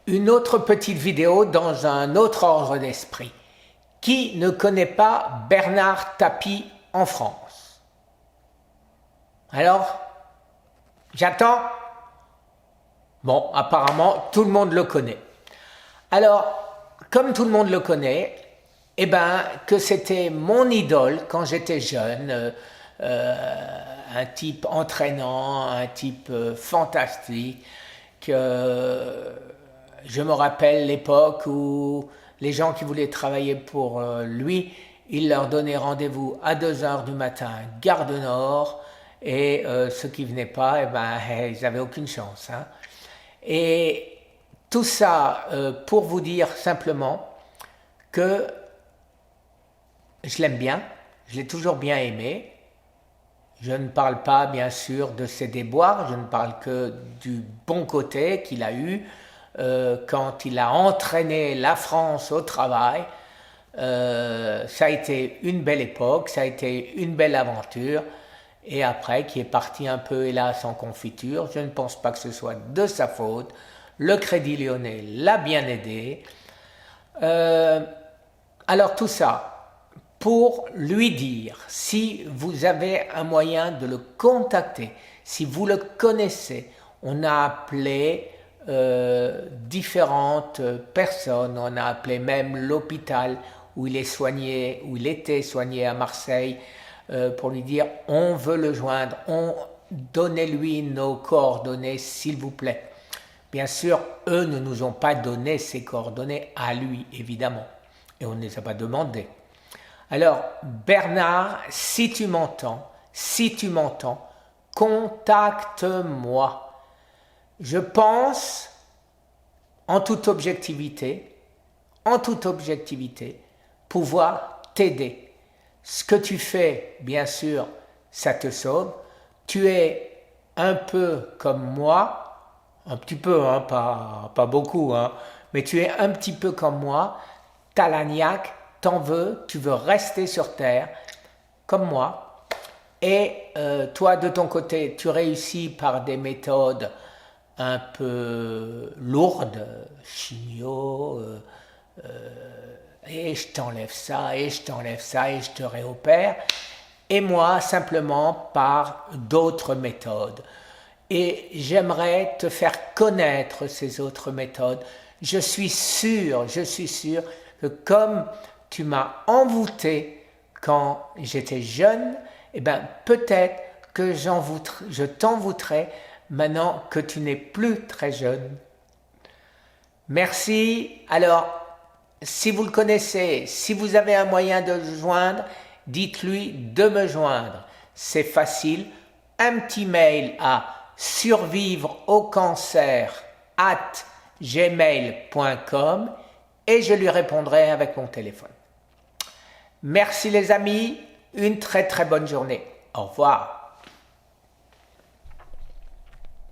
Une autre petite vidéo dans un autre ordre d'esprit. Qui ne connaît pas Bernard Tapie en France? Alors, j'attends. Bon, apparemment, tout le monde le connaît. Alors, comme tout le monde le connaît, eh ben, que c'était mon idole quand j'étais jeune, un type entraînant, un type fantastique, que je me rappelle l'époque où les gens qui voulaient travailler pour lui, il leur donnait rendez-vous à 2 heures du matin, gare du Nord, et ceux qui ne venaient pas, eh ben, ils n'avaient aucune chance. Hein. Et tout ça pour vous dire simplement que je l'aime bien, je l'ai toujours bien aimé. Je ne parle pas bien sûr de ses déboires, je ne parle que du bon côté qu'il a eu quand il a entraîné la France au travail. Ça a été une belle époque, ça a été une belle aventure, et après qui est parti un peu hélas en confiture. Je ne pense pas que ce soit de sa faute, le Crédit Lyonnais l'a bien aidé. Alors tout ça pour lui dire, si vous avez un moyen de le contacter, si vous le connaissez, on a appelé différentes personnes, on a appelé même l'hôpital où il est soigné, où il était soigné à Marseille, pour lui dire on veut le joindre, donnez-lui nos coordonnées s'il vous plaît. Bien sûr, eux ne nous ont pas donné ces coordonnées à lui, évidemment, et on ne les a pas demandées. Alors, Bernard, si tu m'entends, contacte-moi. Je pense, en toute objectivité, pouvoir t'aider. Ce que tu fais, bien sûr, ça te sauve. Tu es un peu comme moi, un petit peu, hein, pas beaucoup, hein, mais tu es un petit peu comme moi, t'as la niaque, t'en veux, tu veux rester sur Terre, comme moi, et toi, de ton côté, tu réussis par des méthodes un peu lourdes, chimio, et je t'enlève ça, et je t'enlève ça, et je te réopère, et moi, simplement par d'autres méthodes. Et j'aimerais te faire connaître ces autres méthodes. Je suis sûr que comme tu m'as envoûté quand j'étais jeune, eh ben peut-être que je t'envoûterai maintenant que tu n'es plus très jeune. Merci. Alors, si vous le connaissez, si vous avez un moyen de le joindre, dites-lui de me joindre. C'est facile. Un petit mail à survivreaucancer@gmail.com et je lui répondrai avec mon téléphone. Merci les amis, une très très bonne journée. Au revoir.